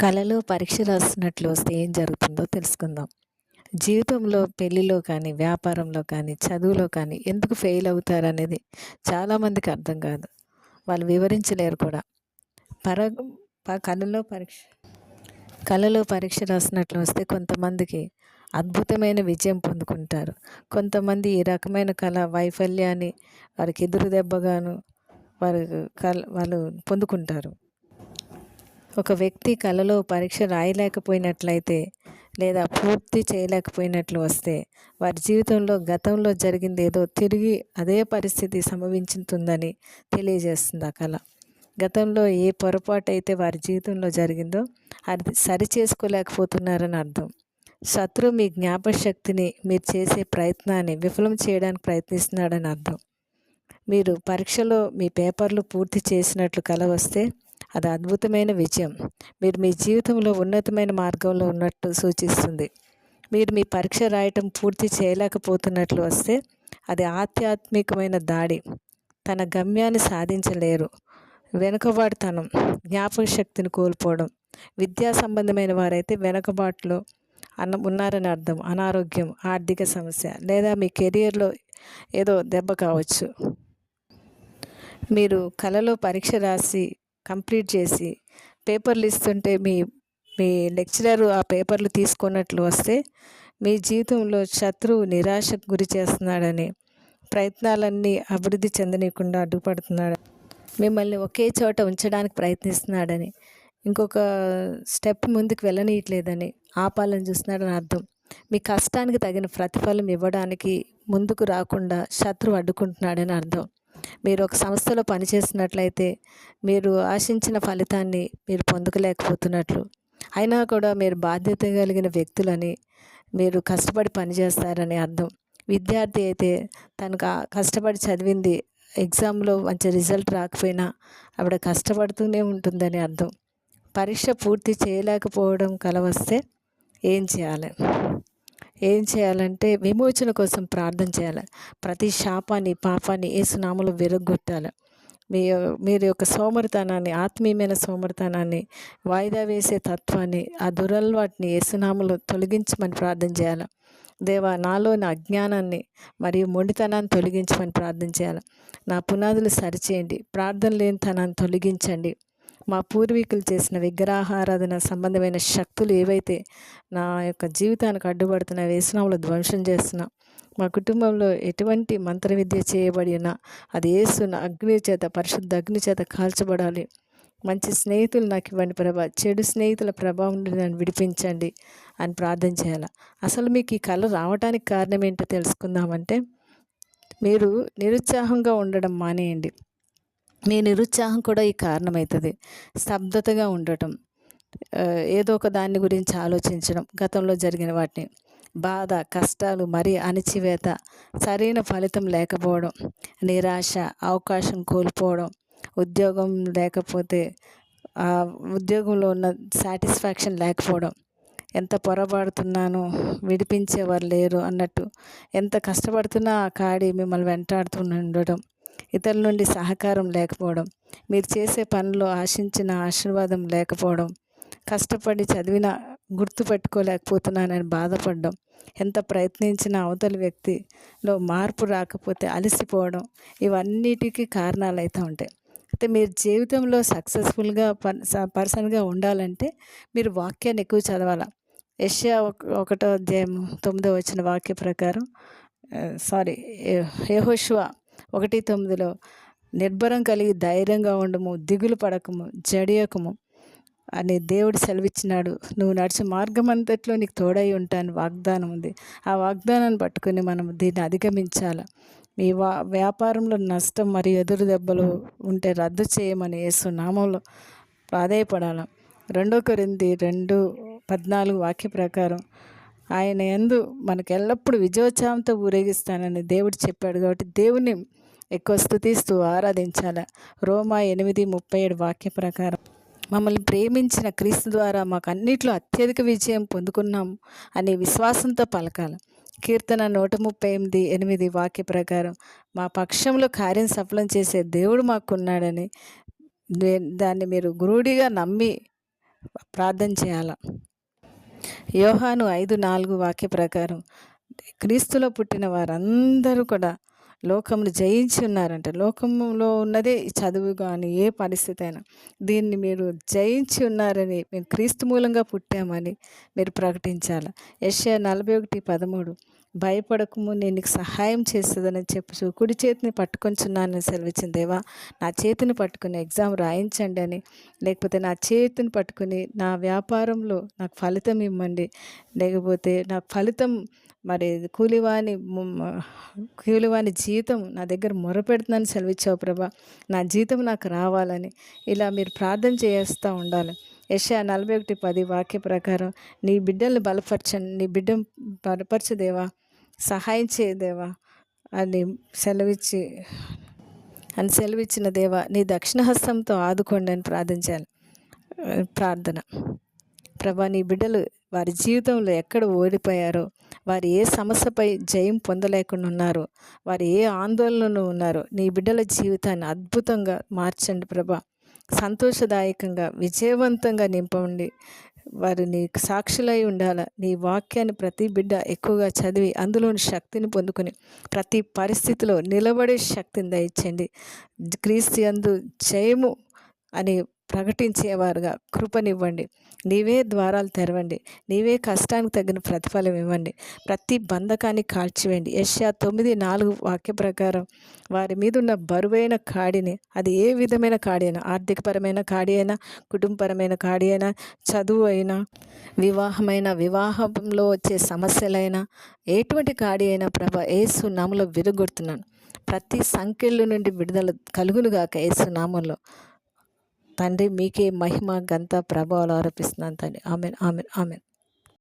కళలో పరీక్ష రాస్తున్నట్లు వస్తే ఏం జరుగుతుందో తెలుసుకుందాం. జీవితంలో, పెళ్లిలో కానీ, వ్యాపారంలో కానీ, చదువులో కానీ ఎందుకు ఫెయిల్ అవుతారనేది చాలామందికి అర్థం కాదు. వాళ్ళు వివరించలేరు కూడా. పర ప కళలో పరీక్ష కళలో పరీక్ష రాసినట్లు వస్తే కొంతమందికి అద్భుతమైన విజయం పొందుకుంటారు. కొంతమంది ఈ రకమైన కళ వైఫల్యాన్ని వారికి ఎదురు దెబ్బగాను వారు వాళ్ళు పొందుకుంటారు. ఒక వ్యక్తి కళలో పరీక్ష రాయలేకపోయినట్లయితే లేదా పూర్తి చేయలేకపోయినట్లు వస్తే వారి జీవితంలో గతంలో జరిగింది ఏదో తిరిగి అదే పరిస్థితి సంభవించుతుందని తెలియజేస్తుంది ఆ కళ. గతంలో ఏ పొరపాటు అయితే వారి జీవితంలో జరిగిందో అది సరి చేసుకోలేకపోతున్నారని అర్థం. శత్రువు మీ జ్ఞాపకశక్తిని, మీరు చేసే ప్రయత్నాన్ని విఫలం చేయడానికి ప్రయత్నిస్తున్నాడని అర్థం. మీరు పరీక్షలో మీ పేపర్లు పూర్తి చేసినట్లు కల వస్తే అది అద్భుతమైన విజయం. మీరు మీ జీవితంలో ఉన్నతమైన మార్గంలో ఉన్నట్టు సూచిస్తుంది. మీరు మీ పరీక్ష రాయటం పూర్తి చేయలేకపోతున్నట్లు వస్తే అది ఆధ్యాత్మికమైన దాడి. తన గమ్యాన్ని సాధించలేరు. వెనుకబాటుతనం, జ్ఞాపక శక్తిని కోల్పోవడం. విద్యా సంబంధమైన వారైతే వెనుకబాటులో ఉన్నారని అర్థం. అనారోగ్యం, ఆర్థిక సమస్య లేదా మీ కెరియర్లో ఏదో దెబ్బ కావచ్చు. మీరు కళలో పరీక్ష రాసి కంప్లీట్ చేసి పేపర్లు ఇస్తుంటే మీ మీ లెక్చరర్ ఆ పేపర్లు తీసుకున్నట్లు వస్తే మీ జీవితంలో శత్రువు నిరాశకు గురి చేస్తున్నాడని, ప్రయత్నాలన్నీ అభివృద్ధి చెందనీయకుండా అడ్డుపడుతున్నాడు, మిమ్మల్ని ఒకే చోట ఉంచడానికి ప్రయత్నిస్తున్నాడని, ఇంకొక స్టెప్ ముందుకు వెళ్ళనీయట్లేదని, ఆపాలని చూస్తున్నాడని అర్థం. మీ కష్టానికి తగిన ప్రతిఫలం ఇవ్వడానికి ముందుకు రాకుండా శత్రువు అడ్డుకుంటున్నాడని అర్థం. మీరు ఒక సంస్థలో పనిచేస్తున్నట్లయితే మీరు ఆశించిన ఫలితాన్ని మీరు పొందలేకపోతున్నట్లు, అయినా కూడా మీరు బాధ్యత కలిగిన వ్యక్తులని, మీరు కష్టపడి పనిచేస్తారని అర్థం. విద్యార్థి అయితే తనకు కష్టపడి చదివింది ఎగ్జామ్లో మంచి రిజల్ట్ రాకపోయినా ఆవిడ కష్టపడుతూనే ఉంటుందని అర్థం. పరీక్ష పూర్తి చేయలేకపోవడం కల వస్తే ఏం చేయాలి? ఏం చేయాలంటే విమోచన కోసం ప్రార్థన చేయాలి. ప్రతి శాపాన్ని, పాపాన్ని యేసు నామములో విరగ్గొట్టాలి. మీరు యొక్క సోమరితనాన్ని, ఆత్మీయమైన సోమరితనాన్ని, వాయిదా వేసే తత్వాన్ని, ఆ దురలవాటిని యేసు నామములో తొలగించమని ప్రార్థన చేయాలి. దేవా, నాలోని అజ్ఞానాన్ని మరియు మొండితనాన్ని తొలగించమని ప్రార్థన చేయాలి. నా పునాదులు సరిచేయండి, ప్రార్థన లేనితనాన్ని తొలగించండి. మా పూర్వీకులు చేసిన విగ్రహారాధన సంబంధమైన శక్తులు ఏవైతే నా యొక్క జీవితానికి అడ్డుపడుతున్న యేసునామములో ధ్వంసం చేస్తున్నా, మా కుటుంబంలో ఎటువంటి మంత్ర విద్య చేయబడినా అది యేసున అగ్ని చేత, పరిశుద్ధ అగ్ని చేత కాల్చబడాలి. మంచి స్నేహితులు నాకు ఇవ్వండి ప్రభా, చెడు స్నేహితుల ప్రభావం నుండి నన్ను విడిపించండి అని ప్రార్థన చేయాలి. అసలు మీకు ఈ కళ రావడానికి కారణం ఏంటో తెలుసుకుందామంటే, మీరు నిరుత్సాహంగా ఉండడం మానేయండి. మీ నిరుత్సాహం కూడా ఈ కారణమవుతుంది. స్తబ్దతగా ఉండటం, ఏదో ఒక దాని గురించి ఆలోచించడం, గతంలో జరిగిన వాటిని, బాధ, కష్టాలు, మరీ అణచివేత, సరైన ఫలితం లేకపోవడం, నిరాశ, అవకాశం కోల్పోవడం, ఉద్యోగం లేకపోతే ఆ ఉద్యోగంలో ఉన్న సాటిస్ఫాక్షన్ లేకపోవడం, ఎంత పొరపాడుతున్నానో విడిపించేవారు లేరు అన్నట్టు, ఎంత కష్టపడుతున్నా ఆ కాడి మిమ్మల్ని వెంటాడుతూ ఉండడం, ఇతరుల నుండి సహకారం లేకపోవడం, మీరు చేసే పనిలో ఆశించిన ఆశీర్వాదం లేకపోవడం, కష్టపడి చదివిన గుర్తుపెట్టుకోలేకపోతున్నానని బాధపడడం, ఎంత ప్రయత్నించినా అవతలి వ్యక్తిలో మార్పు రాకపోతే అలసిపోవడం, ఇవన్నిటికీ కారణాలు అయితే ఉంటాయి. అయితే మీరు జీవితంలో సక్సెస్ఫుల్గా పర్సన్గా ఉండాలంటే మీరు వాక్యాన్ని ఎక్కువ చదవాలి. యెషయా 1వ అధ్యాయం 9వ వచన వాక్య ప్రకారం యెహోషువ 1:9 నిర్భరం కలిగి ధైర్యంగా ఉండము, దిగులు పడకము, జడియకము అని దేవుడు సెలవిచ్చినాడు. నువ్వు నడిచే మార్గం అంతట్లో నీకు తోడై ఉంటాను వాగ్దానం ఉంది. ఆ వాగ్దానాన్ని పట్టుకుని మనం దీన్ని అధిగమించాలి. మీ వ్యాపారంలో నష్టం మరియు ఎదురు దెబ్బలు ఉంటే రద్దు చేయమని యేసు నామంలో ప్రాధేయపడాలి. 2 కొరింథీ 2:14 వాక్య ప్రకారం ఆయన యందు మనకు ఎల్లప్పుడూ విజయోత్సాహంతో ఊరేగిస్తానని దేవుడు చెప్పాడు. కాబట్టి దేవుని ఎక్కువ స్తుతిస్తూ ఆరాధించాలి. రోమా 8:37 వాక్య ప్రకారం మమ్మల్ని ప్రేమించిన క్రీస్తు ద్వారా మాకు అన్నిట్లో అత్యధిక విజయం పొందుకున్నాం అనే విశ్వాసంతో పలకాలి. కీర్తన 138:8 వాక్య ప్రకారం మా పక్షంలో కార్యం సఫలం చేసే దేవుడు మాకున్నాడని దాన్ని మీరు గురుడిగా నమ్మి ప్రార్థన చేయాలి. యోహాను 5:4 వాక్య ప్రకారం క్రీస్తులో పుట్టిన వారందరూ కూడా లోకమును జయించి ఉన్నారంట. లోకంలో ఉన్నదే ఈ చదువు కానీ ఏ పరిస్థితి అయినా దీన్ని మీరు జయించి ఉన్నారని, మేము క్రీస్తు మూలంగా పుట్టామని మీరు ప్రకటించాలి. యెషయా 41:13 భయపడకము, నేను నీకు సహాయం చేస్తుందని చెప్పుచు కుడి చేతిని పట్టుకొంచున్నానని సెలవిచ్చిన దేవా, నా చేతిని పట్టుకుని ఎగ్జామ్ రాయించండి అని, లేకపోతే నా చేతిని పట్టుకుని నా వ్యాపారంలో నాకు ఫలితం ఇవ్వండి, లేకపోతే నా ఫలితం మరి కూలివాని జీతం నా దగ్గర మొరపెడుతుందని సెలవిచ్చావు ప్రభా, నా జీతం నాకు రావాలని ఇలా మీరు ప్రార్థన చేస్తూ ఉండాలి. యెషయా 41:10 వాక్య ప్రకారం నీ బిడ్డల్ని బలపరచండి, నీ బిడ్డను బలపరచదేవా, సహాయం చేయదేవా అని సెలవిచ్చిన దేవా, నీ దక్షిణ హస్తంతో ఆదుకోండి అని ప్రార్థించాలి. ప్రార్థన ప్రభా, నీ బిడ్డలు వారి జీవితంలో ఎక్కడ ఓడిపోయారో, వారు ఏ సమస్యపై జయం పొందలేకుండా ఉన్నారో, వారు ఏ ఆందోళనలో ఉన్నారో, నీ బిడ్డల జీవితాన్ని అద్భుతంగా మార్చండి ప్రభా. సంతోషదాయకంగా విజయవంతంగా నింపండి. వారు నీకు సాక్షులై ఉండాల. నీ వాక్యాన్ని ప్రతి బిడ్డ ఎక్కువగా చదివి అందులోని శక్తిని పొందుకొని ప్రతి పరిస్థితిలో నిలబడే శక్తిని దయచేయండి. క్రీస్తు యందు జయము అని ప్రకటించేవారుగా కృపనివ్వండి. నీవే ద్వారాలు తెరవండి, నీవే కష్టానికి తగిన ప్రతిఫలం ఇవ్వండి. ప్రతి బంధకాన్ని కాల్చివేయండి. యెషయా 9:4 వాక్య ప్రకారం వారి మీద ఉన్న బరువైన కాడిని, అది ఏ విధమైన కాడి అయినా, ఆర్థికపరమైన కాడి అయినా, కుటుంబపరమైన కాడి అయినా, చదువు అయినా, వివాహంలో వచ్చే సమస్యలైనా, ఎటువంటి కాడి అయినా ప్రభా యేసు నామములో విరగొడుతున్నాను. ప్రతి సంకెళ్ళు నుండి విడుదల కలుగునుగాక యేసు నామములో. తండ్రి, మీకే మహిమ, ఘనత, ప్రభావాలు ఆరోపిస్తున్నాను తండ్రి. Amen, amen, amen.